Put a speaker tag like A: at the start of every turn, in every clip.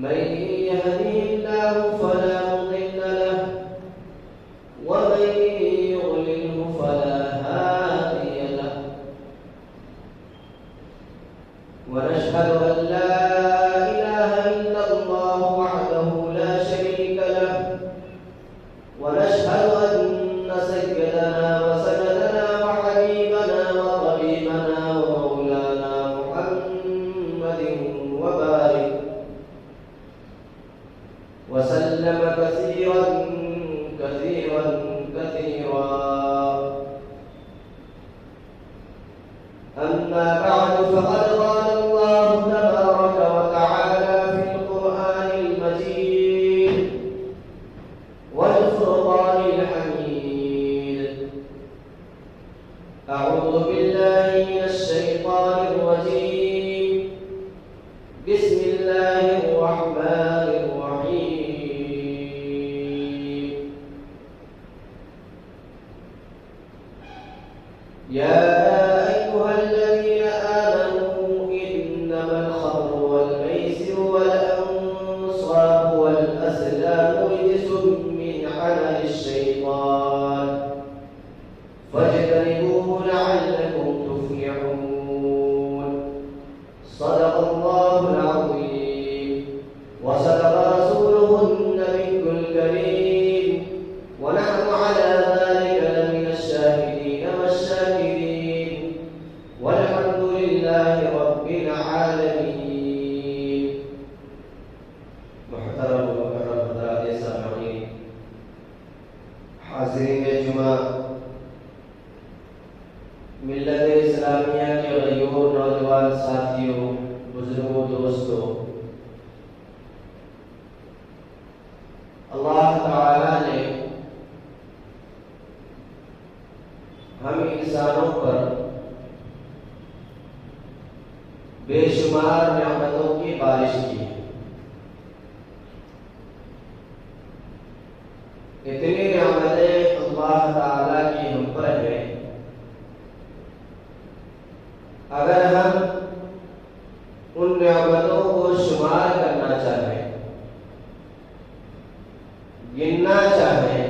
A: من يهده الله فلا مضل له ومن يضلله فلا هادي له ونشهد أن لا إله إلا الله وحده لا شريك له ونشهد أن سيدنا وسندنا وحبيبنا وطبيبنا ومولانا محمد وبارك وسلم كثيرا كثيرا كثيرا. أما بعد فقد قال الله تبارك وتعالى في القرآن المجيد والفرقان الحميد: أعوذ بالله من الشيطان الرجيم. بسم الله الرحمن الرحيم. يا أيها الذين آمنوا إنما الخمر والميسر والأنصاب والأزلام رجس من عمل الشيطان فاجتنبوه لعلكم تفلحون. صدق الله العظيم وصدق رسوله النبي الكريم ونحن على ذلك لمن الشاهدين والشاكرين والحمد لله رب العالمين. محترم ومکرم حضرات سامعین، حاضرین جمعہ، ملت اسلامیہ کے غیور نوجوان ساتھیوں، بزرگوں، دوستوں، اللہ تعالی نے ہم انسانوں پر بے شمار نعمتوں کی بارش کی. اتنی نعمتیں اللہ تعالی کی ہم پر ہیں، اگر ہم ان نعمتوں کو شمار کرنا چاہیں، گننا چاہیں،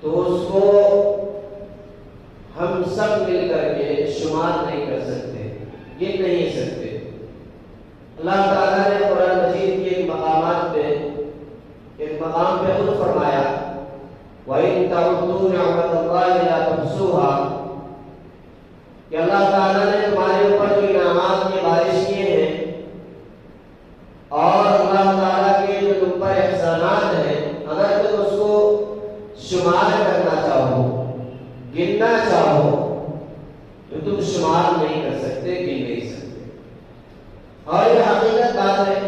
A: تو اس کو ہم سب مل کر کے شمار نہیں کر سکتے، گن نہیں سکتے. اللہ تعالیٰ نے قرآن مجید کے ایک مقام پہ خود فرمایا: وَإِن تَعُدُّوا نِعْمَتَ اللَّهِ لَا تُحْصُوهَا، کہ اللہ تعالیٰ نے تمہارے اوپر جو انعامات کی بارش کیے ہیں اور اللہ تعالیٰ کے جو تم پر احسانات ہیں، اگر تم اس کو شمار کرنا چاہو، گننا چاہو، تو تم شمار نہیں کر سکتے، گن نہیں سکتے. اور یہ حقیقت بات ہے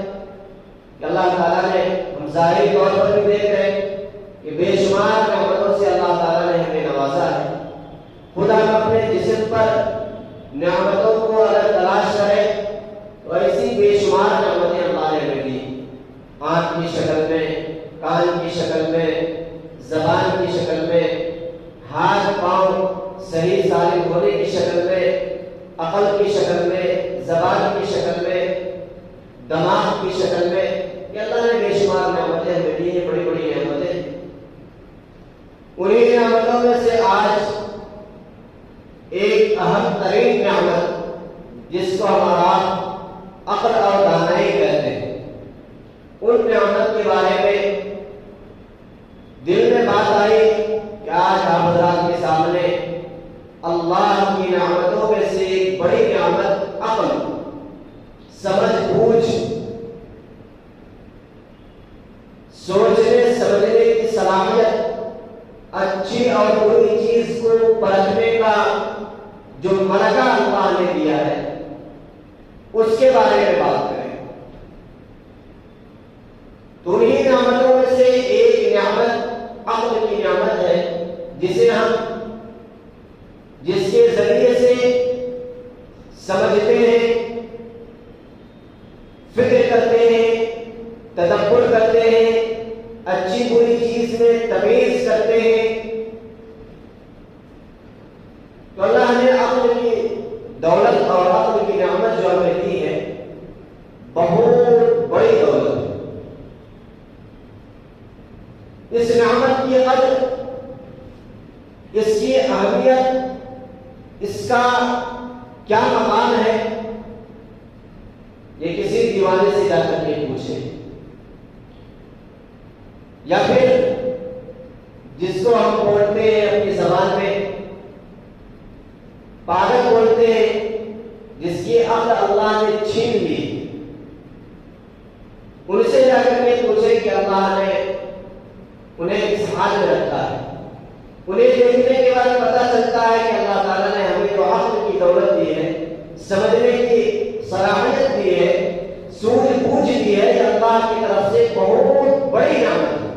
A: کہ اللہ تعالیٰ نے، ہم ظاہری طور پر بھی دیکھ رہے ہیں کہ بے شمار نعمتوں سے اللہ تعالیٰ نے ہمیں نوازا ہے. خدا ہم اپنے جسم پر نعمتوں کو اگر تلاش کریں تو ایسی بے شمار نعمتیں اللہ نے ہمیں دی. آنکھ کی شکل میں، کان کی شکل میں، زبان کی شکل میں، ہاتھ پاؤں صحیح سالم ہونے کی شکل میں، عقل کی شکل میں، زبان کی شکل میں، دماغ کی شکل میں. یہ اللہ نے بے شمار نعمتیں ہمیں دی ہیں، بڑی بڑی نعمتیں. انہیں نعمتوں میں سے آج ایک اہم ترین نعمت، جس کو ہمارا عقل اور دانائی کہتے ہیں، ان نعمت کے بارے میں دل میں بات آئی کہ آج آپ حضرات کے سامنے اللہ کی نعمتوں میں سے ایک بڑی نعمت عقل، سمجھ بوجھ، سوچنے سمجھنے کی صلاحیت، اچھی اور بری چیز کو پرکھنے کا جو ملکہ اللہ نے دیا ہے، اس کے بارے میں بات کریں. تو انہی نعمتوں میں سے ایک نعمت عقل کی نعمت ہے، جس کے ذریعے سے سمجھتے ہیں، فکر کرتے ہیں، تدبر کرتے ہیں، اچھی بری چیز میں تمیز کرتے ہیں. تو اللہ نے عقل کی دولت اور عقل کی نعمت جو ہمیں دی ہے، بہت بڑی دولت ہے۔ اس نعمت کی قدر، اس کی اہمیت، اس کا کیا مقام ہے، یہ کسی دیوانے سے جا کر کے پوچھے، یا پھر جس کو ہم بولتے ہیں اپنی زبان میں پاگل بولتے ہیں، جس کی عقل اللہ نے چھین لی، ان سے جا کر کے پوچھے کہ اللہ نے انہیں کس حال میں رکھا ہے۔ انہیں دیکھنے کے بعد پتہ چلتا ہے کہ اللہ تعالیٰ نے ہمیں جو عقل کی دولت دی ہے، سمجھنے کی صلاحیت دی ہے، سوجھ بوجھ دی ہے، یہ اللہ کی طرف سے بہت بڑی نعمت ہے۔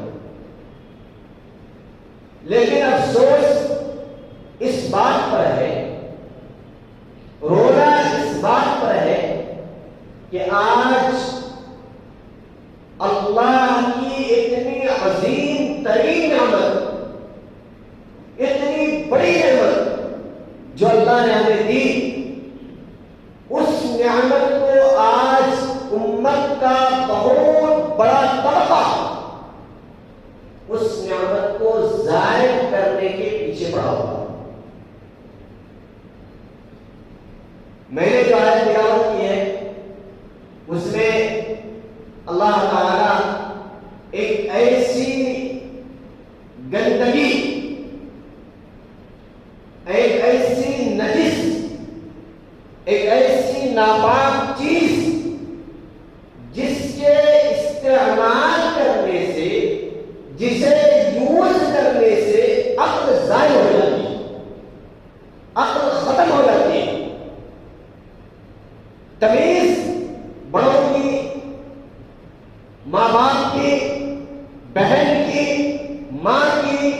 A: لیکن افسوس اس بات پر ہے، رونا اس بات پر ہے کہ آج اللہ کی اتنی عظیم ترین نعمت، اتنی بڑی نعمت جو اللہ نے ہمیں دی، اس نعمت کو آج امت کا بہت بڑا طبقہ اس نعمت کو ضائع کرنے کے پیچھے پڑا ہوا۔ میں نے جو آیت تلاوت کی ہے اس میں اللہ تعالیٰ ایک ایسی گندگی، ایک ایسی نجس، ایک ایسی ناپاک چیز جس کے استعمال کرنے سے، جسے یوز کرنے سے عقل ضائع ہو جاتی ہے، عقل ختم ہو جاتی ہے، تمیز بڑوں کی، ماں باپ کی، بہن کی، ماں کی،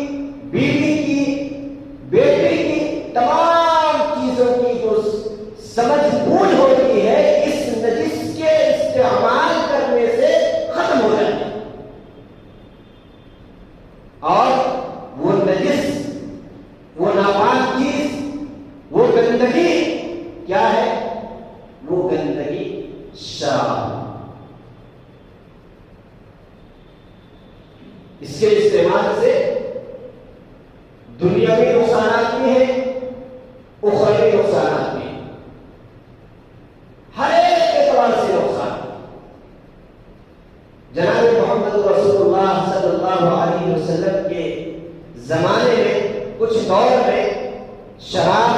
A: بیوی کی، بیٹے کی، تمام چیزوں کی جو سمجھ بوجھ ہوتی ہے اس نجس کے استعمال کرنے سے ختم ہو جاتی ہے۔ اور وہ نجس، وہ ناپاک چیز، وہ گندگی کیا ہے؟ وہ گندگی شراب۔ اس کے استعمال سے دنیاوی نقصانات بھی ہیں، اخروی نقصانات بھی ہیں، ہر ایک اعتبار سے نقصان۔ جناب محمد رسول اللہ صلی اللہ علیہ وسلم کے زمانے میں کچھ دور میں شراب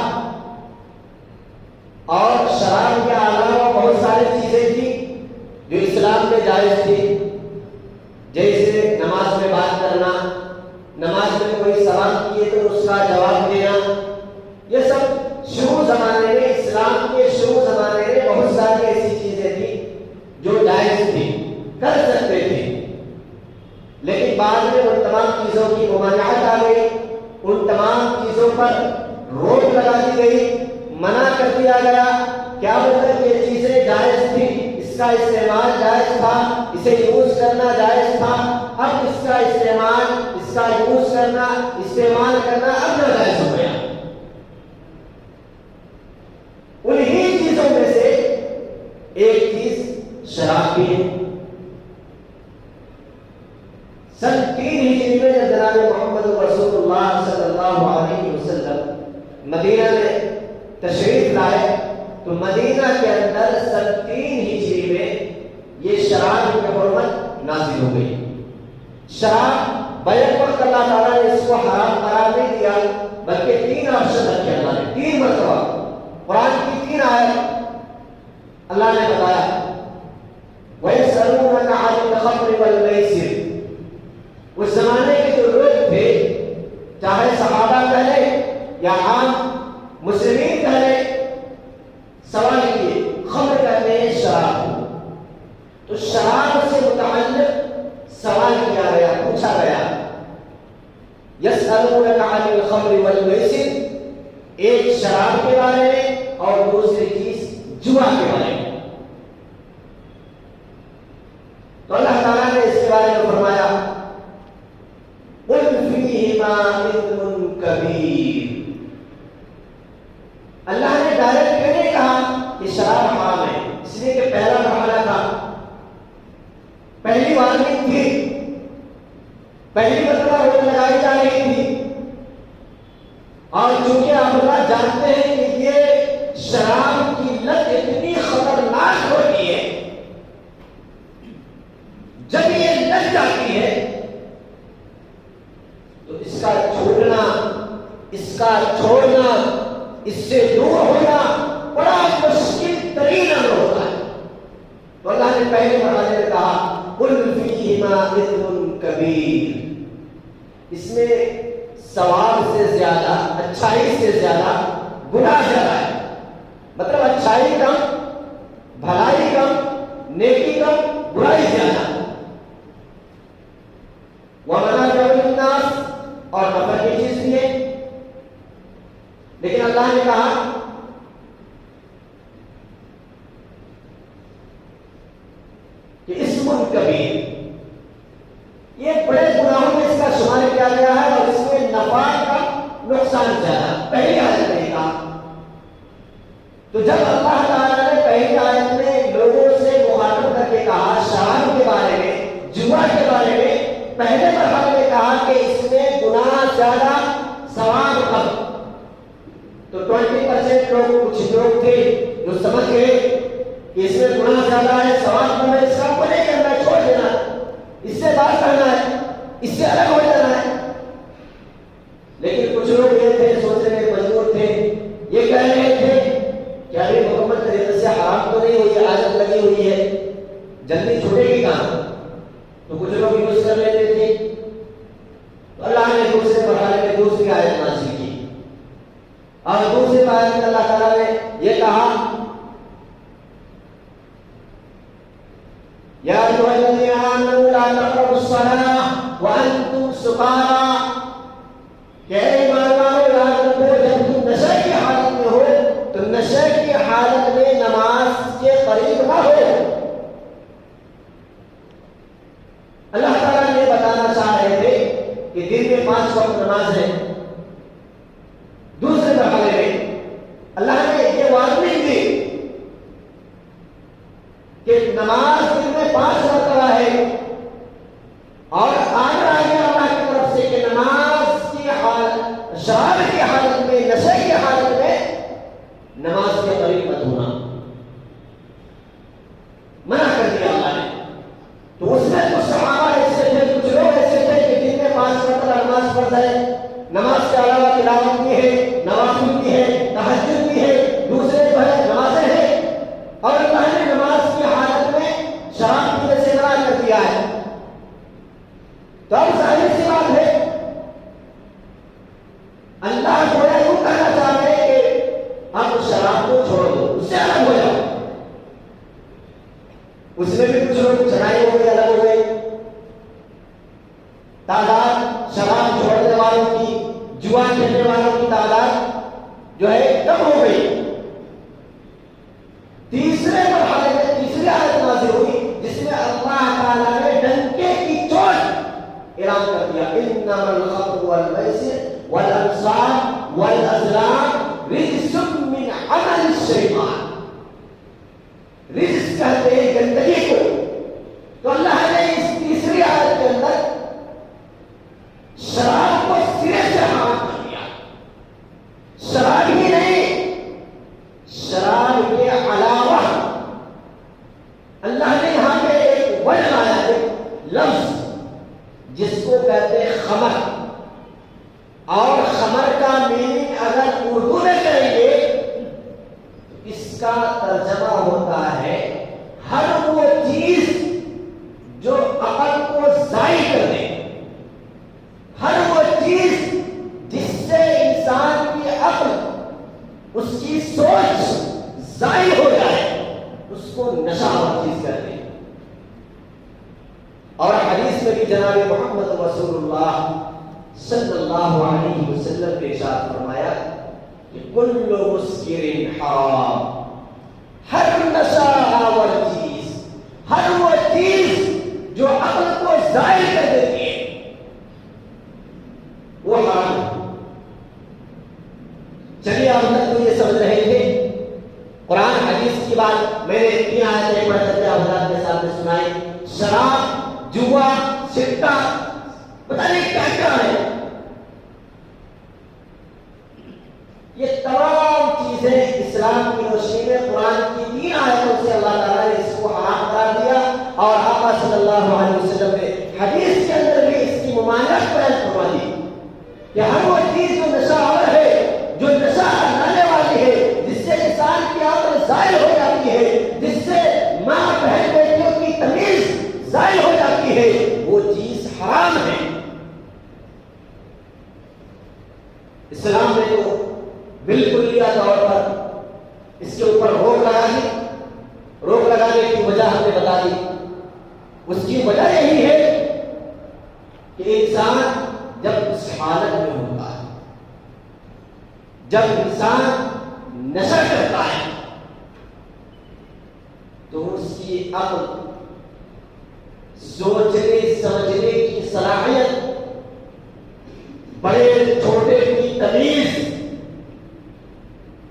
A: اور شراب کے علاوہ بہت ساری چیزیں تھیں جو اسلام میں جائز تھی، جیسے نماز میں بات کرنا، نماز میں کوئی سوال کیے تو اس کا جواب دینا، یہ سب شروع زمانے میں، اسلام کے شروع زمانے میں بہت ساری ایسی چیزیں تھیں جو جائز تھی، کر سکتے تھے۔ لیکن بعد میں ان تمام چیزوں کی ممانعت آ گئی، ان تمام چیزوں پر روک لگا دی گئی، منع کر دیا گیا۔ کیا مطلب یہ چیزیں جائز تھی، اس کا استعمال جائز تھا، اسے یوز کرنا جائز تھا، اب اس کا استعمال، اس کا یوز کرنا، استعمال کرنا اب ناجائز ہو گیا۔ انہی چیزوں میں سے ایک چیز شراب بھی ہے۔ سن 3 ہجری میں جب جناب محمد رسول اللہ صلی اللہ علیہ وسلم مدینہ میں تشریف لائے تو مدینہ کے اندر سن 3 ہجری میں یہ شراب کی حرمت نازل ہو گئی۔ شراب بیک وقت اللہ تعالیٰ نے اس کو حرام قرار نہیں دیا، بلکہ 3 آپشن رکھے اللہ نے، 3 مرتبہ قرآن کی 3 آیت اللہ نے بتایا۔ وَيَسْأَلُونَكَ عَنِ الْخَمْرِ وَالْمَيْسِرِ، اس زمانے کے جو لوگ تھے، چاہے صحابہ کہے یا عام مسلمین کہے، سوال کیے، خمر کہتے ہیں شراب، تو شراب سے متعلق سوال کیا گیا، پوچھا گیا۔ یسألونک عن الخمر والمیسر، ایک شراب کے بارے میں اور دوسری چیز جوا کے بارے میں۔ تو اللہ تعالیٰ نے اس کے بارے میں فرمایا قل فیہما اثم کبیر۔ اللہ نے ڈائریکٹ یہ نہیں کہا کہ شراب حرام ہے، اس لیے کہ پہلا مرحلہ تھا پہلی مرتبہ روک لگائی جا رہی تھی، اور چونکہ آپ لوگ جانتے ہیں کہ یہ شراب کی لت اتنی خطرناک ہوتی ہے، جب یہ لگ جاتی ہے تو اس کا چھوڑنا، اس سے دور ہونا بڑا مشکل ترین امر ہوتا ہے۔ تو اللہ نے پہلے مرحلے میں کہا قل فیہما اثم کبیر، اس میں ثواب سے زیادہ، اچھائی سے زیادہ گناہ زیادہ ہے، مطلب اچھائی کم، بھلائی کم، نیکی کم، برائی زیادہ۔ وَمَنَافِعُ لِلنَّاسِ، اور نفع کی چیز بھی ہے، لیکن اللہ نے کہا کہ اسم کبیر، یہ بڑے گناہوں میں اس کا شمار کیا گیا ہے، اور اس میں نفع کا نقصان زیادہ۔ پہلی آیت میں کہا، تو جب اللہ تعالیٰ نے پہلی آیت میں لوگوں سے مخاطب کر کے کہا شراب کے بارے میں، جوا کے بارے میں، پہلے مرحلے میں کہا کہ اس میں گناہ زیادہ ثواب کم، تو 20% لوگ، کچھ لوگ تھے جو سمجھ گئے کہ اس میں گناہ زیادہ ہے، ثواب کم ہے، اس کا نہیں کرنا، چھوڑ دینا، اس سے بات کرنا ہے، اس سے الگ ہو جانا ہے۔ لیکن کچھ لوگ یہ تھے، سوچنے میں مجبور تھے، یہ کہہ رہے تھے کہ ابھی مکمل طریقے سے حرام تو نہیں ہوئی، عادت لگی ہوئی ہے، جلدی چھوٹے گی کہاں، تو کچھ لوگ یوز کر لیتے تھے۔ تو اللہ نے دوسرے مرحلے میں دوسری آیت نازل کی، اور دوسری آیت میں اللہ تعالیٰ نے یہ کہا یا ایھا الذین آمنوا لا تقربوا الصلاۃ وانتم سکارى، کہ اے ایمان والو یاد رکھو جب تم نشے کی حالت میں ہو تو نشے کی حالت میں نماز کے قریب نہ ہو۔ اللہ تعالیٰ نے بتانا چاہ رہے تھے کہ دن میں 5 وقت نماز ہے۔ دوسرے مرحلے میں اللہ نے یہ وارننگ دی کہ نماز دن میں 5 مرتبہ ہے، اور آگے اللہ کی طرف سے کہ نماز کی حالت، شراب کی حالت میں، نشے کی حالت میں نماز کے قریب مت ہونا، منع کر دیا اللہ نے۔ تو اس میں کچھ صحابہ ایسے تھے، کچھ لوگ ایسے تھے کہ دن میں 5 مرتبہ نماز پڑھتا ہے، نماز کے علاوہ تلاوت بھی ہے، نوافل بھی ہے، تہجد بھی ہے، دوسرے جو ہے نمازیں ہیں، اور اللہ نے نماز کی حالت میں شراب پینے سے منع کر دیا ہے۔ تو اب ظاہر سی بات ہے اللہ جو ہے یوں کہنا چاہتے ہیں کہ اب شراب کو چھوڑ دو، اس سے الگ ہو جاؤ۔ اس میں بھی کچھ لوگ چڑھائی ہو گئے، الگ ہو گئے، تعداد شراب چھوڑنے والوں کی، جوا کھیلنے والوں کی تعداد جو ہے کم ہو گئی۔ تیسرے مرحلے میں تیسری آیت نازل ہوئی جس میں اللہ تعالیٰ نے ڈنکے کی چوٹ اعلان کر دیا، انما الخمر والمیسر والانصاب والازلام رجس من عمل الشیطان، رجس کہتے ہیں گندگی کو۔ تو اللہ نے اس تیسری آیت کے اندر شراب کو سرے سے حرام کر دیا۔ شراب ہی نہیں، شراب کے علاوہ اللہ نے یہاں پہ ایک ورڈ لایا ہے، لفظ جس کو کہتے ہیں خمر، اور خمر کا میننگ اگر اردو میں کریں گے تو اس کا ترجمہ ہوتا ہے ہر وہ چیز جو عقل کو ضائع کر دے، ہر وہ چیز جس سے انسان کی عقل، اس کی سوچ ضائع ہو جائے، اس کو نشہ اور چیز کر دے۔ اور حدیث میں بھی جناب محمد رسول اللہ صلی اللہ علیہ وسلم نے ارشاد فرمایا کہ کل مسکر حرام، ہر نشہ آور چیز، ہر وہ چیز جو عقل کو ضائع کر دیتی ہے وہ حرام ہے۔ چلیے اب تک تو یہ سمجھ رہے تھے قرآن حدیث کی بات، میں نے 3 آیتیں پڑھ کر کے حضرات کے سامنے سنائی۔ شراب، جوا، سکہ، پتہ نہیں کیا کیا ہے. یہ تمام چیزیں اسلام کی روشنی میں قرآن کی 3 آیتوں سے اللہ تعالیٰ نے اس کو حرام قرار دیا، اور آقا صلی اللہ علیہ وسلم نے حدیث کے اندر بھی اس کی ممانعت بیان فرما دی کہ ہر وہ چیز جو نشہ آور ہے، جو نشہ لانے والی ہے، جس سے انسان کی عقل زائل ہو جاتی ہے، جس سے ماں بہن بیٹیوں کی تمیز زائل ہو جاتی ہے، وہ چیز حرام ہے. اسلام نے تو بالکلیہ طور پر اس کے اوپر روک لگا دی. روک لگانے کی وجہ ہم نے بتا دی. اس کی وجہ یہی ہے کہ انسان جب اس حالت میں ہوتا ہے، جب انسان نشہ کرتا ہے، تو اس کی عقل، سوچنے سمجھنے کی صلاحیت، بڑے چھوٹے کی تمیز،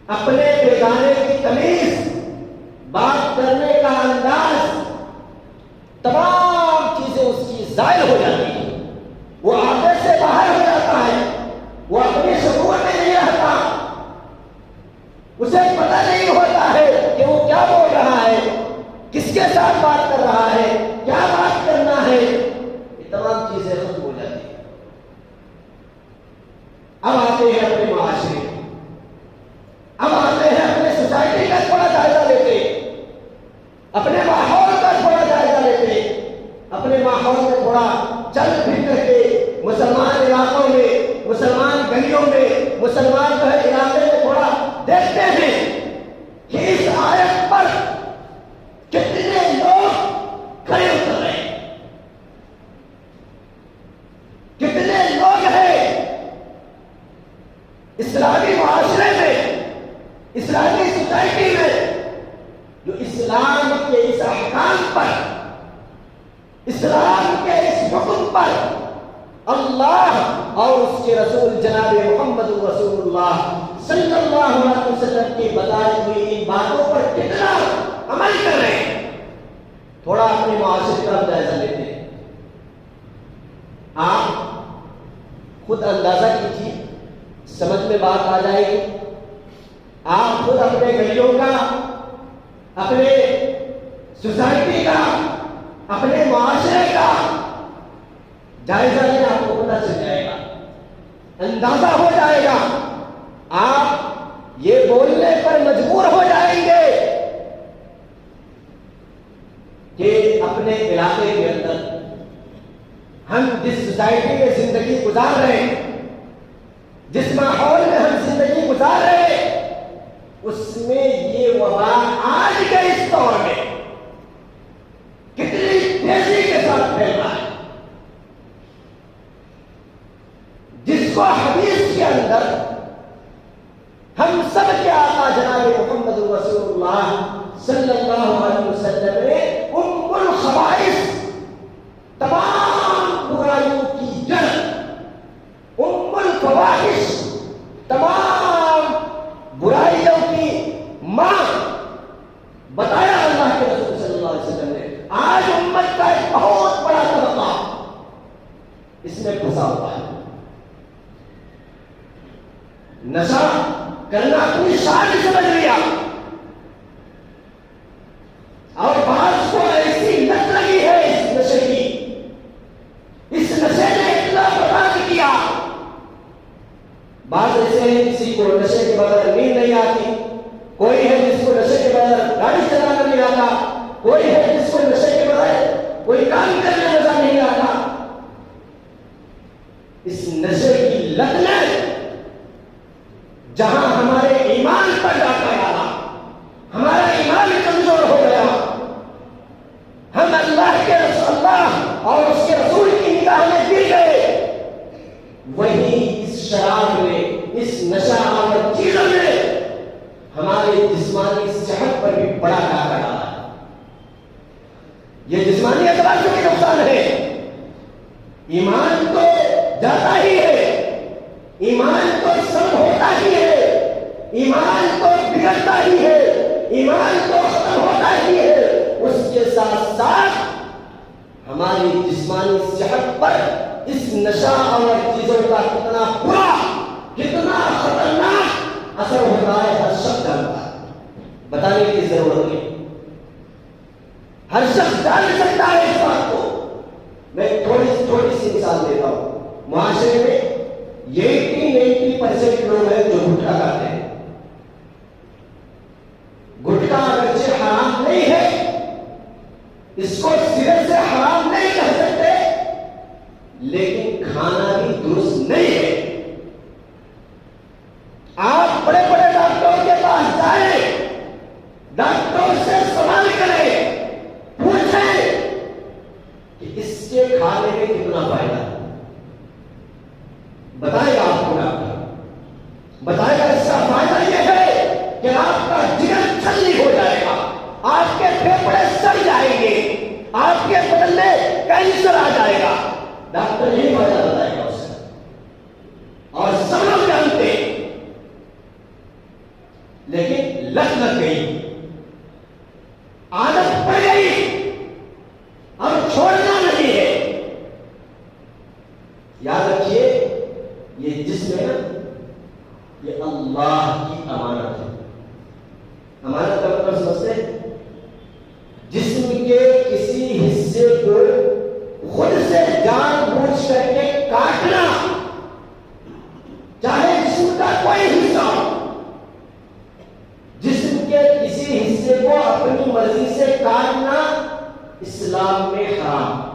A: اپنے بیگانے کی تمیز، بات کرنے کا انداز، تمام چیزیں اس کی زائل ہو جاتی ہیں. وہ آگے سے باہر ہو جاتا ہے، وہ اپنی شعور میں نہیں رہتا، اسے پتہ نہیں ہوتا ہے کہ وہ کیا بول رہا ہے، کس کے ساتھ بات کر رہا ہے، کیا بات کرنا ہے. یہ تمام چیزیں ختم ہو جاتی ہیں. اب آتے ہیں اپنے معاشرے، اب آتے ہیں اپنے سوسائٹی کا تھوڑا جائزہ لیتے، اپنے ماحول کا تھوڑا جائزہ لیتے، اپنے ماحول میں تھوڑا چل پھر کر کے مسلمان علاقوں میں، مسلمان گلیوں میں، مسلمان جو ہے علاقے میں تھوڑا دیکھتے ہیں کہ اس آیت پر کتنے لوگ کھڑے اتر رہے ہیں، کتنے لوگ ہیں اسلامی معاشرے میں، اسلامی سوسائٹی میں، جو اسلام کے اس احکام پر، اسلام کے اس حکم پر، اللہ اور اس کے رسول جناب محمد رسول اللہ صلی اللہ علیہ وسلم کی بتائی ہوئی ان باتوں پر کتنا عمل کر رہے ہیں. تھوڑا اپنے معاشرے کا جائزہ لیتے ہیں. آپ خود اندازہ کیجیے، سمجھ میں بات آ جائے گی. آپ خود اپنے گلیوں کا، اپنے سوسائٹی کا، اپنے معاشرے کا جائزہ لیں، آپ کو پتہ چل جائے گا، اندازہ ہو جائے گا. آپ یہ بولنے پر مجبور ہو جائیں گے کہ اپنے علاقے کے اندر ہم جس سوسائٹی میں زندگی گزار رہے ہیں، جس ماحول میں ہم زندگی گزار رہے ہیں، اس میں یہ وبا آج کے اس دور میں کتنی تیزی کے ساتھ پھیل رہا ہے، جس کو حدیث کے اندر ہم سب کے آقا جناب محمد رسول اللہ صلی اللہ علیہ وسلم نے ام الخبائث، تمام برائیوں کی جڑ، ام الفواحش، تمام برائیوں کی ماں بتایا اللہ کے رسول صلی اللہ علیہ وسلم نے. آج امت کا ایک بہت بڑا طبقہ اس میں پھنسا ہوا ہے. نشہ کرنا اپنی شان سمجھ لیا، اور بعض کو ایسی لت لگی ہے اس نشے کی، اس نشے نے اتنا برباد کیا. بعض ایسے ہیں کسی کو نشے کے بغیر نیند نہیں آتی، کوئی ہے جس کو نشے کے بغیر گاڑی چلانا نہیں آتا، کوئی ہے جس کو نشے کے بغیر کوئی کام کرنے مزہ نہیں آتا. اس نشے کی لت نے جہاں ہمارے ایمان پر ڈاکہ ڈالا، ہمارا ایمان کمزور ہو گیا، ہم اللہ کے رسول اللہ اور اس کے رسول کی نگاہ میں گر گئے، وہی اس شراب میں، اس نشہ آور چیزوں نے ہمارے جسمانی صحت پر بھی بڑا ڈاکہ ڈالا ہے. یہ جسمانی اعتبار سے بھی نقصان ہے. ایمان تو جاتا ہی ہے، ایمان تو سب ہوتا ہی ہے، ایمان تو بگڑتا ہی ہے، ایمان تو ختم ہوتا ہی ہے. اس کے ساتھ ساتھ ہماری جسمانی صحت پر اس نشہ اور چیزوں کا کتنا برا، کتنا خطرناک اثر ہوتا ہے ہر شخص جانتا ہے، بتانے کی ضرورت نہیں، ہر شخص جان سکتا ہے اس بات کو۔ میں تھوڑی سی مثال دیتا ہوں۔ معاشرے میں 80% لوگ ہیں جو گٹکا کھاتے ہیں۔ گٹکا اگرچہ حرام نہیں ہے، اس کو سرے سے حرام نہیں کہہ سکتے، لیکن کھانا بھی درست نہیں ہے۔ آپ بڑے بڑے ڈاکٹروں کے پاس جائیں، ڈاکٹروں سے سوال کریں، پوچھیں کہ اس کے کھانے میں کتنا فائدہ ہے، بتائے گا آپ کو ڈاکٹر، بتائے گا اس کا فائدہ یہ ہے کہ آپ کا جگر چھلنی ہو جائے گا، آپ کے پھیپھڑے سڑ جائیں گے، آپ کے بدن میں کینسر آ جائے گا، ڈاکٹر یہی فائدہ بتائے گا اسے۔ اور سب لوگ جانتے، لیکن لت لگ گئی، عادت پڑ گئی، اب چھوڑنا نہیں ہے۔ یاد رکھیے یہ جسم ہے نا، یہ اللہ کی امانت ہے۔ امانت کا مطلب سمجھتے ہیں؟ جسم کے کسی حصے کو خود سے جان بوجھ کر کے کاٹنا، چاہے جسم کا کوئی حصہ ہو، جسم کے کسی حصے کو اپنی مرضی سے کاٹنا اسلام میں حرام۔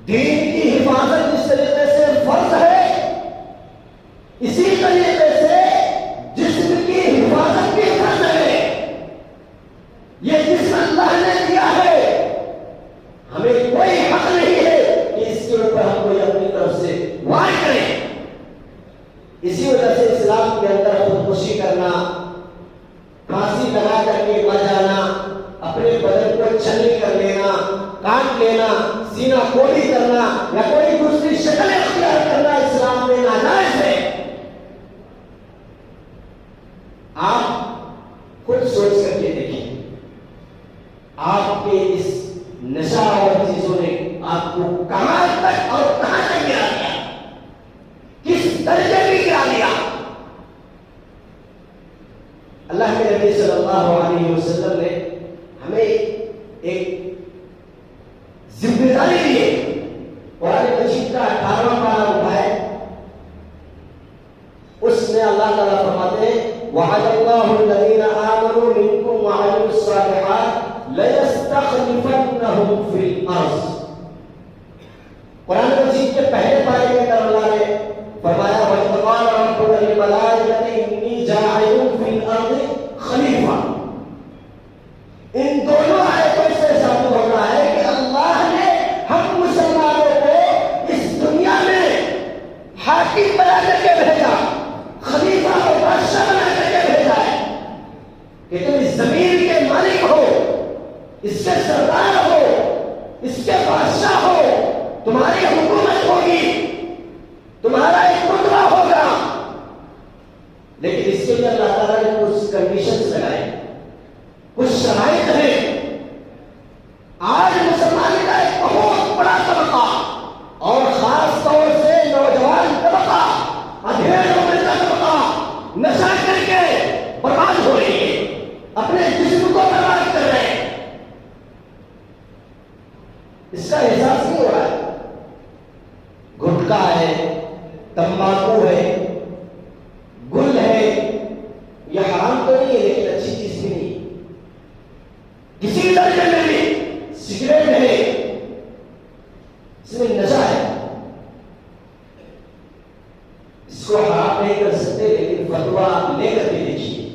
A: دین کی حفاظت جس طریقے سے فرض ہے، اسی طریقے سے جسم کی حفاظت بھی فرض ہے۔ یہ جسم اللہ نے دیا ہے، ہمیں کوئی حق نہیں ہے کہ اس کے اوپر ہم کوئی اپنی طرف سے وار کریں۔ اسی وجہ سے اسلام کے اندر خودکشی کرنا، پھانسی لگا کر کے مر جانا، اپنے بدن کو چھلنی کر لینا، کاٹ لینا، سینہ کھولی کرنا یا کوئی دوسری شکل اختیار کرنا اسلام میں ناجائز ہے۔ آپ خود سوچ کر کے دیکھیں، آپ کے اس نشہ اور چیزوں نے آپ کو کہاں تک اور کہاں تک گرا دیا، کس درجے میں گرا دیا۔ اللہ کے نبی صلی اللہ علیہ وسلم نے ہمیں ایک ذمہ داری دی ہے۔ قرآن مجید کا 18واں پارہ اٹھائے، اس میں اللہ تعالیٰ فرماتے ہیں وعد اللہ الذین آمنوا منکم وعملوا الصالحات لیستخلفنہم فی الارض۔ قرآن مجید کے پہلے پارے کے اندر اللہ نے فرمایا وَإِذْ قَالَ رَبُّكَ لِلْمَلَائِكَةِ إِنِّي جَاعِلٌ فِي الْأَرْضِ خلیفہ۔ ان دونوں آیتوں سے ثابت ہوتا ہے کہ اللہ نے ہم مسلمانوں کو اس دنیا میں حاکم بنا کر کے بھیجا، خلیفہ اور بادشاہ بنا کر کے بھیجا ہے کہ تم اس زمین کے مالک ہو، اس کے سردار ہو، اس کے بادشاہ ہو، تمہاری حکومت ہوگی، تمہارا ایک رتبہ ہوگا، لیکن اس کے لیے اللہ تعالیٰ نے کچھ کنڈیشنز لگائے، کچھ شرائط ہیں۔ آج مسلمان کا ایک بہت بڑا طبقہ اور خاص طور سے نوجوان طبقہ، ادھیڑ عمر کا طبقہ نشہ کر کے برباد ہو رہی ہے، اپنے جسم کو برباد کر رہے ہیں، اس کا احساس نہیں ہو رہا ہے۔ گٹکا ہے، تمباکو ہے، گل ہے، یہ حرام تو نہیں ہے لیکن اچھی چیز بھی نہیں، کسی درجے میں بھی سگریٹ ہے، اس میں نشہ ہے، اس کو حرام نہیں کر سکتے لیکن فتویٰ آپ لے کر کے دیکھیے،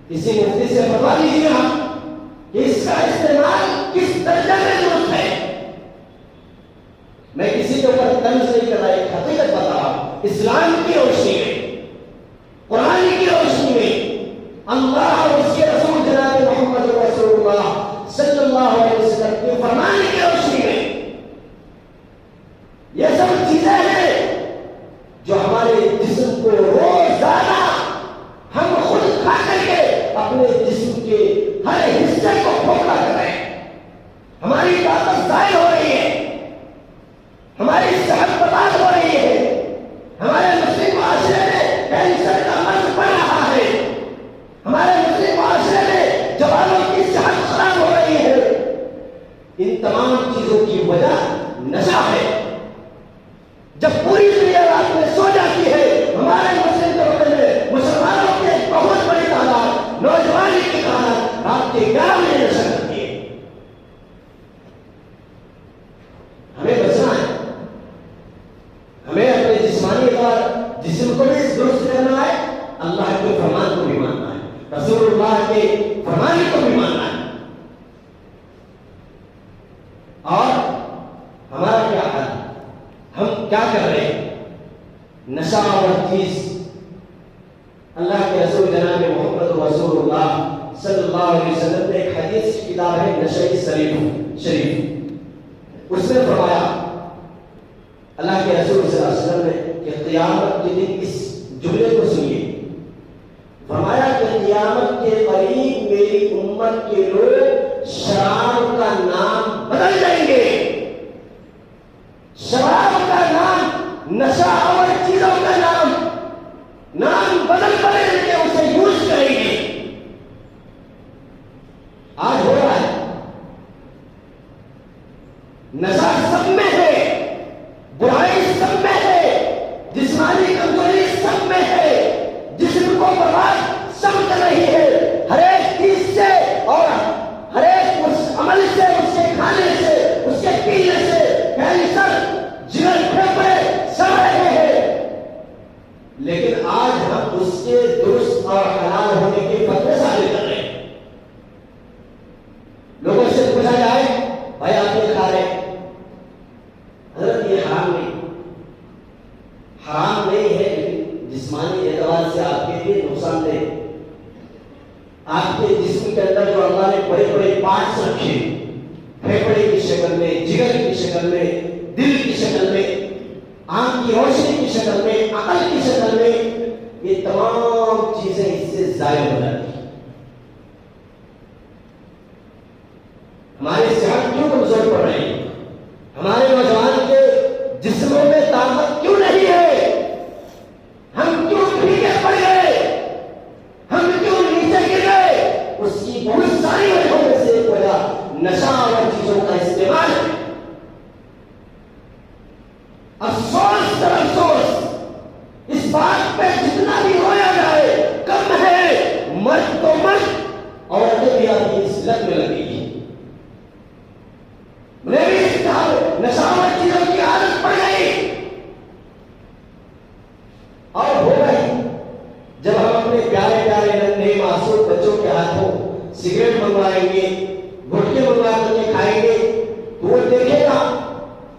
A: کسی مفتی سے فتویٰ لیجیے آپ کہ اس کا استعمال کس درجے میں درست ہے۔ میں کسی کے اوپر طنز نہیں کر رہا، ایک حقیقت بتا رہا ہوں، اسلام کی روشنی میں، قرآن کی روشنی میں، اللہ اور اس کے رسول جناب محمد رسول اللہ صلی اللہ علیہ وسلم کے فرمان کی روشنی میں یہ سب چیزیں ہیں جو ہمارے جسم کو روزانہ ہم خود کھا کر کے اپنے جسم کے ہر حصے کو کھوکھلا کر رہے ہیں، ہماری طاقت ضائع ہو رہی ہے، ہماری ان تمام چیزوں کی وجہ نشہ ہے. جب پوری دنیا رات میں سو جاتی ہے، ہمارے مسلم طبقے میں مسلمانوں کی ایک بہت بڑی تعداد نوجوانی کے کارن رات کے 11 بجے نشہ کرتی ہے. ہمیں بچنا ہے، ہمیں اپنے جسمانی اعتبار جسم کو بھی درست کرنا ہے، اللہ کے فرمان کو بھی ماننا ہے، رسول اللہ کے فرمان کو بھی ماننا ہے. اور ہمارا کیا حال ہے؟ ہم کیا کر رہے ہیں؟ نشہ اور چیز. اللہ کے رسول جناب محمد رسول اللہ صلی اللہ علیہ وسلم نے ایک حدیث کی کتاب ہے نشہ شریف، اس میں فرمایا اللہ کے رسول صلی اللہ علیہ وسلم نے کہ قیامت کے دن اس جملے کو سنیے. فرمایا کہ قیامت کے قریب میری امت کے لوگ شراب کا نام بدل جائیں گے. شراب کا نام، نشہ اور چیزوں کا نام بدل کے اسے یوز کریں گے. آج ہو رہا ہے. نشہ سب میں ہے، برائی سب میں ہے، جسمانی کمزوری سب میں ہے، جسم کو برباد سب کر رہی ہے. ہر ایک چیز سے اور ہر ایک اس عمل سے، اس کے کھانے سے، اس کے پینے سے کینسر، جگر، پھیپھڑے سب رہے ہیں. لیکن آج ہم اس کے درست اور حلال ہونے کے فتوے صادر کر رہے ہیں. لوگوں سے پوچھا جائے بھائی آپ یہ کھا رہے ہیں؟ حضرت یہ حرام نہیں ہے، لیکن جسمانی اعتبار سے آپ کے لیے نقصان دہ. آپ کے جسم کے اندر جو اللہ نے بڑے بڑے پارٹس رکھے، پھیپھڑے کی شکل میں، جگر کی شکل میں، دل کی شکل میں، آنکھ کی روشنی کی شکل میں، عقل کی شکل میں، یہ تمام چیزیں اس سے ضائع ہو جاتی ہیں. ہماری صحت کیوں کمزور پڑ رہی ہے؟ ہمارے نوجوان کے جسموں میں طاقت کیوں نہیں ہے؟ ہم کیوں پیچھے پڑ گئے؟ ہم کیوں نیچے گر گئے؟ اس کی بہت ساری وجہوں میں سے ایک وجہ نشہ اور چیزوں کا استعمال ہے. افسوس در افسوس اس بات پہ جتنا بھی رویا جائے کم ہے. مرد تو مرد، عورتیں بھی آدمی اس لت میں لگی ہیں. انہیں بھی نشہ اور چیزوں کی عادت پڑ گئی اور ہو گئی. جب ہم اپنے پیارے پیارے ننھے معصوم بچوں کے ہاتھوں سگریٹ منگوائیں گے، گٹکے منگوا کر کے کھائیں گے، تو وہ دیکھے گا،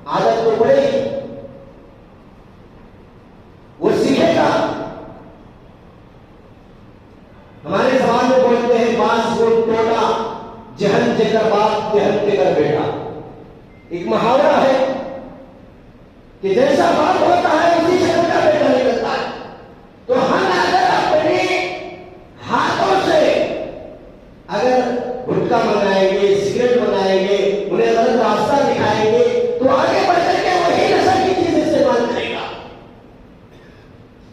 A: عادت تو پڑے گی، وہ سیکھے گا. ہمارے زبان میں بولتے ہیں باس کو ٹوٹا جہن جگر باپ جہن جگر بیٹا. ایک محاورہ ہے کہ جیسا باپ ہوتا ہے اسی شکل کا بیٹا نکلتا ہے. تو ہم اگر اپنے ہاتھوں سے اگر گٹکا منگائیں گے، سگریٹ منگائیں گے، انہیں غلط راستہ دکھائیں گے، تو آگے بڑھ کر کے وہی نشہ کی چیز استعمال کرے گا.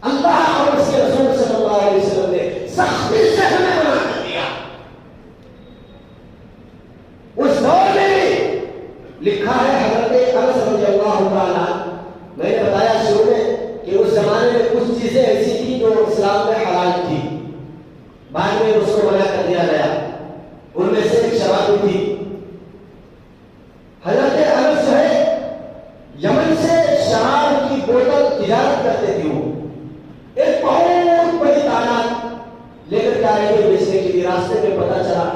A: اللہ اور اس کے رسول صلی اللہ علیہ وسلم نے سختی سے ہمیں منع کر دیا. اس دور میں بھی لکھا ہے حضرت انس رضی اللہ تعالیٰ، میں نے بتایا شروع میں کہ اس زمانے میں کچھ چیزیں ایسی تھی جو اسلام میں حلال تھی، بعد میں اس کو منع کر دیا گیا. ان میں سے ایک شراب تھی. حضرت انس جو ہے یمن سے شراب کی بوتل تجارت کرتے تھے. وہ ایک بہت بڑی تعداد لے کر کے آئے تھے بیچنے کے لیے. راستے میں پتا چلا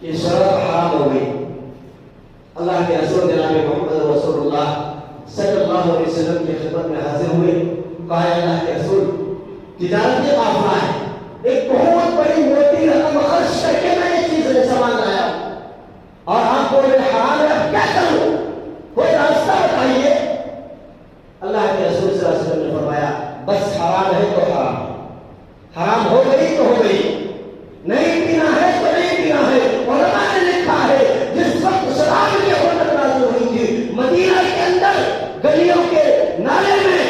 A: کہ شراب حرام ہو گئی. اللہ کے رسول جناب محمد رسول اللہ صلی اللہ علیہ وسلم کی خدمت میں حاضر ہوئے. کہا اللہ کے رسول تجارت کے قافلہ ہے، ایک بہت بڑی موٹی رقم خرچ کر کے میں یہ چیز سامان لایا اور آپ کو حرام ہے، اب کیا کروں؟ کوئی راستہ بتائیے. اللہ کے رسول صلی اللہ علیہ وسلم نے فرمایا بس حرام ہے تو حرام ہے، حرام ہو گئی تو ہو گئی، نہیں پینا ہے تو نہیں پینا ہے. علماء نے لکھا ہے جس وقت شراب کی حرمت نازل ہوئی تھی مدینہ کے اندر گلیوں کے نالے میں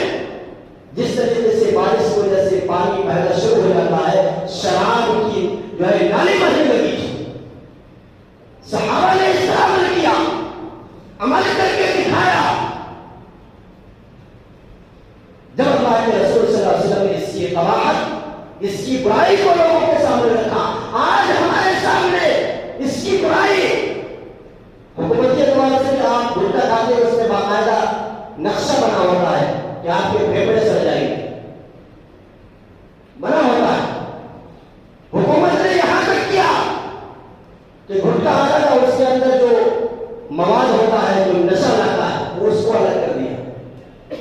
A: جس طریقے سے بارش کی وجہ سے پانی بہنا شروع ہو جاتا ہے، شراب کی جو ہے نالی بہنے لگی تھی. صحابہ نے اس طرح عمل کیا عمل کر کے دکھایا. جب اللہ کے رسول صلی اللہ علیہ وسلم نے اس کی قباحت، اس کی برائی کو لوگوں کے سامنے رکھا، آج ہمارے سامنے اس کی برائی حکومتی اعتبار سے کہ آپ گھٹا کھاتے ہیں، اس میں باقاعدہ نقشہ بنا ہوتا ہے کہ آپ کے پھیپھڑے سڑ جائیں گے، بنا ہوتا ہے. حکومت نے یہاں تک کیا کہ گھٹا آتا تھا، اس کے اندر جو مواد ہوتا ہے، جو نشہ لاتا ہے، وہ اس کو الگ کر دیا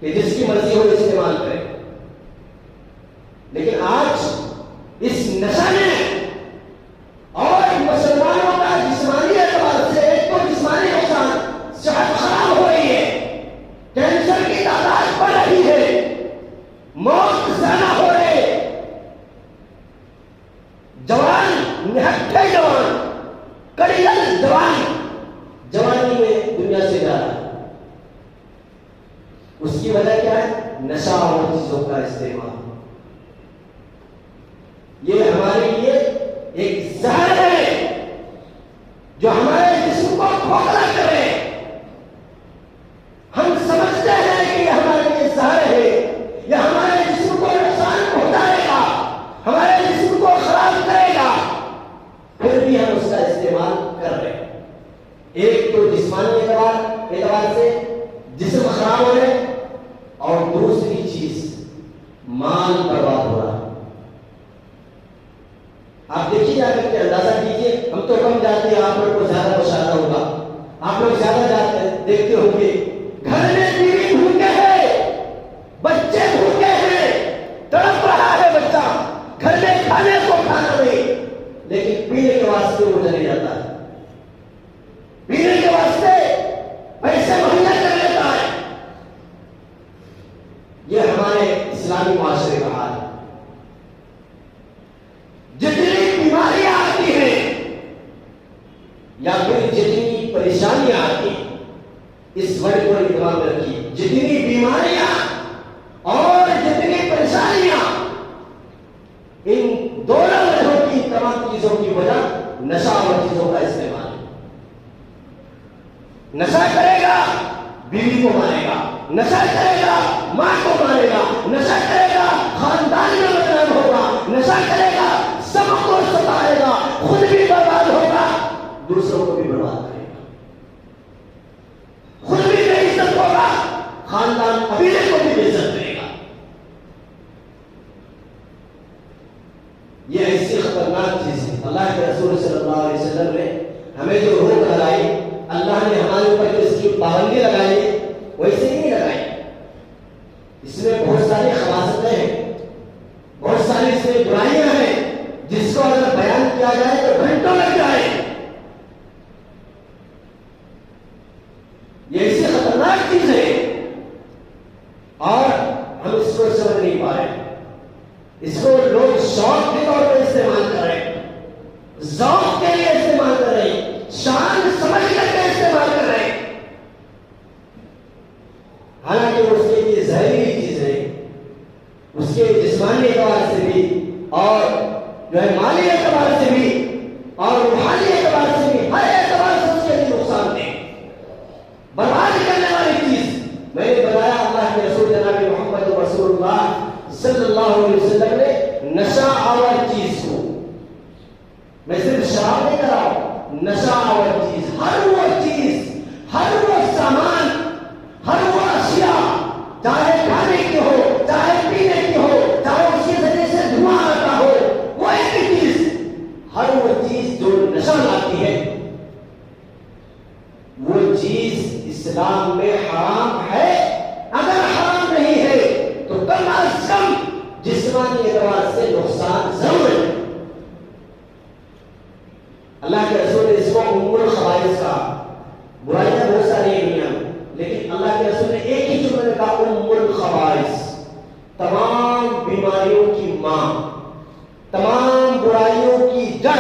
A: کہ جس کی مرضی ہو استعمال کرے. لیکن آج اس نشہ نے اور مسلمانوں کا جسمانی اعتبار سے ایک تو جسمانی نقصان، صحت خراب ہو رہی ہے، کینسر کی تعداد بڑھ رہی ہے، موت زیادہ ہو رہے، جوان نہٹھے جوان کڑیل جوان جوانی میں دنیا سے جا رہا ہے. اس کی وجہ کیا ہے؟ نشہ اور چیزوں کا استعمال. یہ ہمارے لیے ایک زہر ہے جو ہمارے جسم کو کھوکھلا کرے. ہم سمجھتے ہیں کہ یہ ہمارے لیے زہر ہے، یہ ہمارے جسم کو نقصان پہنچائے گا، ہمارے جسم کو خراب کرے گا، پھر بھی ہم اس کا استعمال کر رہے ہیں. ایک تو جسمانی اعتبار سے جسم خراب ہو رہے، اور دوسری چیز مال برباد ہو رہا. آپ دیکھیے جا کر کے اندازہ کیجیے، ہم تو کم جاتے ہیں، آپ لوگ کو زیادہ مشاہدہ ہوگا، آپ لوگ زیادہ جاتے ہیں، دیکھتے ہوں گے گھر میں بیوی بھوکے ہیں، بچے بھوکے ہیں، تڑپ رہا ہے بچہ، گھر میں کھانے کو کھانا نہیں، لیکن پینے کے واسطے وہ چلے جاتا ہے، پینے کے واسطے پیسے مہیا کر لیتا ہے. یہ ہمارے اسلامی معاشرے کا حال ہے. جتنی بیماریاں آتی ہیں یا پھر جتنی پریشانیاں آتی ہیں، اس ورڈ کو دماغ میں رکھیے، جتنی بیماریاں اور جتنی پریشانیاں، ان دونوں وجہوں کی تمام چیزوں کی وجہ نشہ اور چیزوں کا استعمال ہے. نشہ کرے گا بیوی کو مارے گا، نشہ کرے گا ماں کو مارے گا، نشہ کرے گا خاندان میں بدنام ہوگا، نشہ کرے گا سب کو ستائے گا، خود بھی برباد ہوگا، دوسروں کو بھی برباد کرے گا، خود بھی بے عزت ہوگا، خاندان قبیلے کو بھی بے عزت کرے گا. یہ ایسی خطرناک چیز ہے. اللہ کے رسول صلی اللہ علیہ وسلم نے ہمیں جو روک لگائی، اللہ نے ہمارے اوپر جو اس کی پابندی لگائی، ویسے ہی نہیں لگائی. اس میں بہت ساری خباثتیں ہیں، بہت ساری اس میں برائیاں ہیں، جس کو اگر بیان کیا جائے تو گھنٹوں لگ جائے. یہ ایسی خطرناک چیز ہے اور ہم اس کو سمجھ نہیں پا رہے. اس کو لوگ شوق کے طور پر استعمال کر رہے ہیں، ذوق کے لیے استعمال کر رہے ہیں، شان سمجھ کر کے استعمال کر رہے ہیں، حالانکہ اس کے لیے زہریلی چیز ہے. اس کے جسمانی اعتبار سے بھی اور جو ہے مالی اعتبار سے بھی اور روحانی اعتبار سے بھی، ہر اعتبار سے اس کے لیے نقصان دہ، برباد کرنے والی چیز. میں نے بتایا اللہ کے رسول جناب محمد رسول اللہ صلی اللہ علیہ وسلم نے نشہ آور چیز کو، میں صرف شراب نہیں کر رہا ہوں، نشہ آور چیز، ہر وہ چیز، ہر وہ سامان، ہر وہ اشیاء، چاہے کھانے کی ہو، چاہے پینے کی ہو، چاہے اس کے ذریعے سے دھواں آتا ہو، وہ ایک چیز، ہر وہ چیز جو نشہ لاتی ہے، وہ چیز اسلام میں حرام ہے. اگر حرام نہیں ہے تو کم از کم جسمانی اعتبار سے نقصان ضرور ہے. اللہ کے رسول نے اس کو ام الخبائث کہا. برائیاں بہت ساری ہیں دنیا میں، لیکن اللہ کے رسول نے ایک ہی جملے میں کہا ام الخبائث، تمام بیماریوں کی ماں، تمام برائیوں کی جڑ.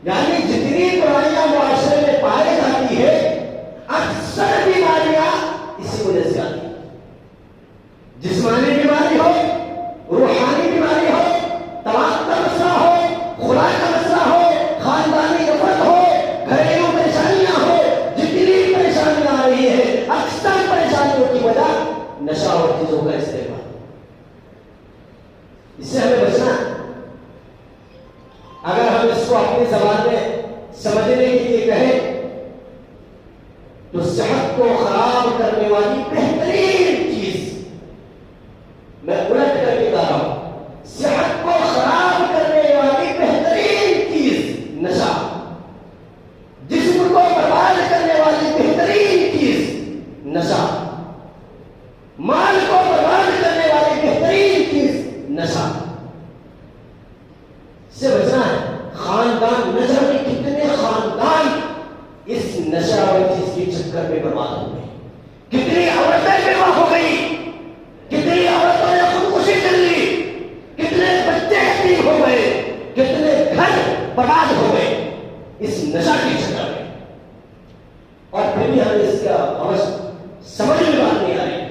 A: یعنی جتنی برائیاں معاشرے میں پائی جاتی ہے، اکثر بیماریاں اسی وجہ سے آتی ہیں. جسمانی بیماری ہو، روحانی بیماری ہو، طلاق کا مسئلہ ہو، خدا کا مسئلہ ہو، خاندانی نفرت ہو، گھریلو پریشانی زبان میں سمجھنے کے لیے کہیں تو صحت کو خراب کرنے والی بہترین چیز، میں الٹ کر کے کہہ رہا ہوں، صحت کو خراب کرنے والی بہترین چیز نشہ، جسم کو برباد کرنے والی بہترین چیز نشہ، مال کو برباد کرنے والی بہترین چیز نشہ سے بچنا ہے۔ خاندان نظر میں کتنے خاندان اس نشہ اور چیز کے چکر میں برباد ہو گئے، کتنی عورتیں بیوہ ہو گئی، کتنی عورتوں نے خودکشی کر لی، کتنے بچے یتیم ہو گئے، کتنے گھر برباد ہو گئے اس نشہ کے چکر میں، اور پھر بھی ہمیں اس کا سمجھ میں بات نہیں آ رہی۔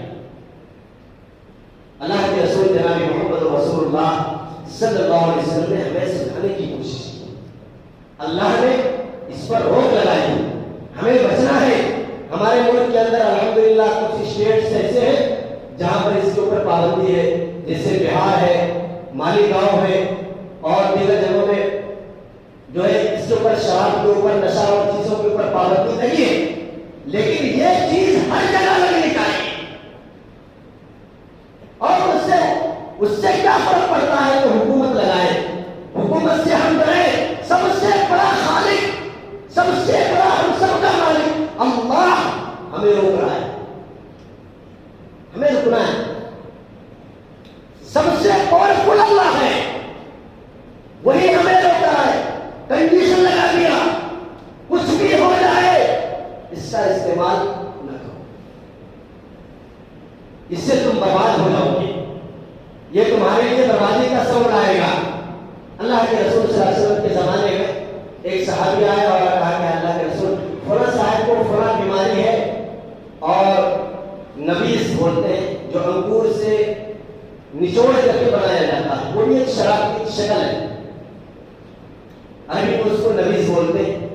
A: اللہ کے رسول جناب محمد رسول اللہ صلی اللہ علیہ وسلم نے ہمیں سمجھانے کی کوشش کی، اللہ نے اس پر روک لگائی، ہمیں بچنا ہے۔ ہمارے ملک کے اندر الحمدللہ کچھ اسٹیٹس ایسے ہیں جہاں پر اس کے اوپر پابندی ہے، جیسے بہار ہے، مالیگاؤں ہے، اور دیگر جگہوں میں جو ہے اس کے اوپر شراب کے اوپر، نشہ اور چیزوں کے اوپر پابندی نہیں ہے، لیکن یہ چیز ہر جگہ لگنی چاہیے۔ اور اس سے کیا فرق پڑتا ہے کہ حکومت لگائے، حکومت سے ہم ڈریں، سب سے بڑا خالق، سب سے بڑا ہم سب کا مالک اللہ ہمیں روک رہا ہے، ہمیں رکنا ہے۔ سب سے پاورفل اللہ ہے، وہی ہمیں روک رہا ہے، کنڈیشن لگا دیا کچھ بھی ہو جائے اس کا استعمال نہ کرو، اس سے تم برباد ہو جاؤ گے، یہ تمہارے لیے بربادی کا سبب آئے گا۔ اللہ کے رسول صلی اللہ علیہ وسلم کے زمانے میں ایک صحابی آیا اور کہا کہ اللہ کے رسول فلاں صاحب کو فلاں بیماری ہے، اور نبیذ بولتے ہیں جو انگور سے نچوڑ کر کے بنایا جاتا ہے، وہ بھی ایک شراب کی شکل ہے، عربی میں اس کو نبیذ بولتے ہیں۔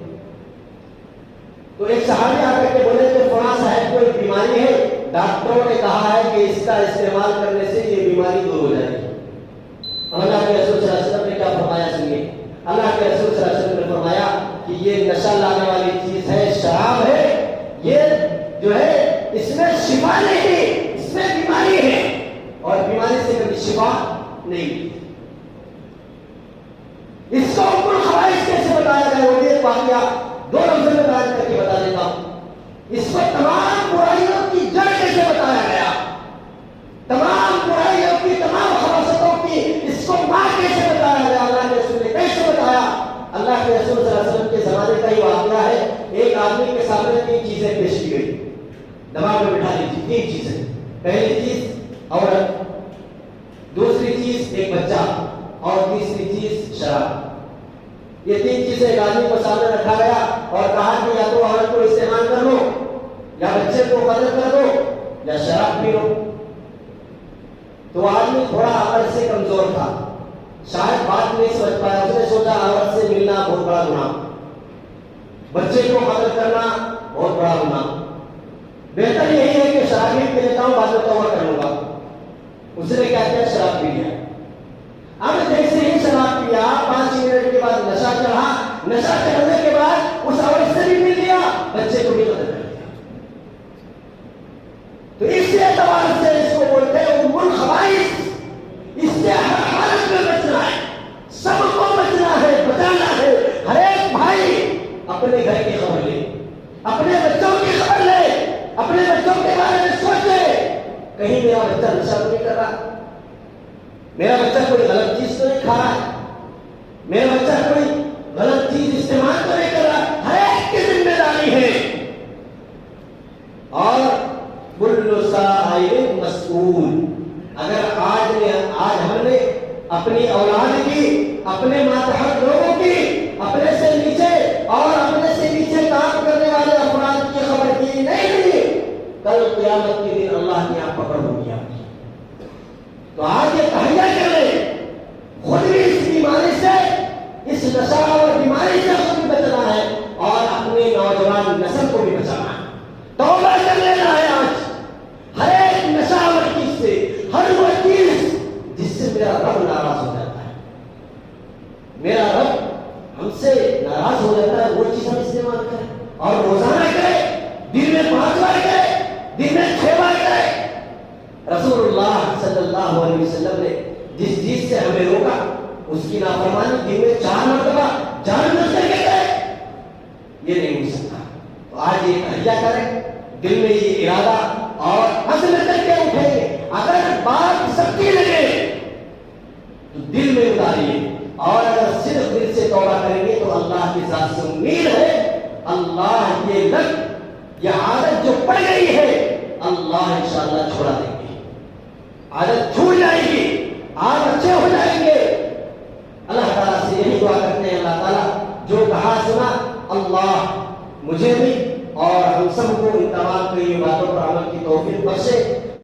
A: تو ایک صحابی آ کر کے بولے کہ فلاں صاحب کو ایک بیماری ہے، ڈاکٹروں نے کہا ہے کہ اس کا استعمال کرنے سے یہ بیماری دور ہو جائے گی۔ اللہ کے رسول صلی اللہ علیہ وسلم نے کیا فرمایا سنیے، اللہ کے رسول صلی اللہ علیہ وسلم نے فرمایا کہ یہ نشہ لانے والی چیز ہے، شراب ہے، یہ جو ہے اس میں شفا نہیں، اس میں بیماری ہے، اور بیماری سے کبھی شفا نہیں۔ اس کو ام الخبائث کیسے بتایا گیا، وہ ایک واقعہ دو لفظوں میں بیان کر کے بتا دیتا ہوں۔ اس کو تمام برائیوں کی جڑ کیسے بتایا گیا، تمام برائیوں کی، تمام خباثتوں کی اس کو ماں کیسے بتایا گیا، اللہ کے رسول نے کیسے بتایا۔ اللہ کے رسول صلی اللہ علیہ وسلم کے زمانے کا ہی واقعہ ہے، ایک آدمی کے سامنے تین چیزیں پیش کی گئی، دماغ میں بٹھا لیجیے، تین چیزیں، پہلی چیز عورت، دوسری چیز ایک بچہ، اور تیسری چیز شراب۔ یہ تین چیزیں ایک آدمی کو سامنے رکھا گیا اور کہا کہ یا تو عورت کو استعمال کر لو، یا بچے کو قتل کر دو، یا شراب پی لو۔ تو آدمی تھوڑا عقل سے کمزور تھا، شاید بات نہیں سمجھ پایا، اس نے سوچا عورت سے ملنا بہت بڑا گناہ، بچے کو قتل کرنا بہت بڑا گناہ، بہتر یہی ہے کہ شراب ہی پی لیتا ہوں، بعد میں توبہ کر لوں گا۔ اس نے کیا کیا، شراب پی لیا۔ اب جیسے ہی شراب پیا، 5 منٹ کے بعد نشہ چڑھا، نشہ چڑھنے کے بعد اس عورت سے بھی مل لیا، بچے کو بھی قتل کر دیا۔ تو اس اعتبار سے اس کو بولتے ہیں ام الخبائث، اس سے ہر حالت میں بچنا ہے، سب کو بچنا ہے، بچانا ہے۔ ہر ایک بھائی اپنے گھر کی خبر لے، اپنے بچوں کی خبر لے، اپنے بچوں کے بارے میں سوچ لے، کہیں میرا بچہ نشہ تو نہیں کر رہا، میرا بچہ کوئی غلط چیز تو نہیں کھا رہا ہے، میرا بچہ کوئی غلط چیز استعمال تو نہیں کر رہا۔ ہر ایک کی ذمہ داری ہے، اور کل سائل مسئول۔ اگر آج ہم نے اپنی اولاد کی، اپنے ماتحت لوگوں کی، اپنے سے نیچے اور اپنے سے نیچے کام کرنے والے افراد کی خبر کی نہیں لی، کل قیامت کے دن اللہ کی یہاں پکڑ ہوگی آپ کی۔ تو آج یہ تہیا کر لیں، خود بھی اس بیماری سے، اس نشہ اور بیماری سے خود بھی بچنا ہے، اور اپنے نوجوان نسل کو بھی بچانا ہے۔ توبہ کر لینا ہے آج ہر ایک نشہ اور چیز سے، ہر وہ چیز جس سے میرا رب ناراض ہو جاتا ہے، میرا رب ہم سے ناراض ہو جاتا ہے وہ چیز ہم استعمال کریں اور روزانہ کریں، دن میں 5 بار کریں، دن میں 6 بار کریں۔ رسول اللہ صلی اللہ علیہ وسلم نے جس چیز سے ہمیں روکا اس کی نافرمانی دن میں 4 مرتبہ جان بوجھ کر کے کریں، یہ نہیں ہو سکتا۔ تو آج یہ تہیا کریں، دل میں یہ ارادہ اور عزم کر کے اٹھیں گے۔ اگر بات سچی لگے تو دل میں اتاریے، اور اگر صرف دل سے توبہ کریں گے تو اللہ کی ذات سے امید ہے اللہ یہ لت یہ عادت جو پڑ گئی ہے اللہ انشاءاللہ چھوڑا دیں گے، عادت چھوٹ جائے گی، آپ اچھے ہو جائیں گے۔ اللہ تعالیٰ سے یہی دعا کرتے ہیں، اللہ تعالیٰ جو کہا سنا اللہ مجھے بھی اور ہم سب کو ان تمام کی باتوں پر عمل کی توفیق بخشے۔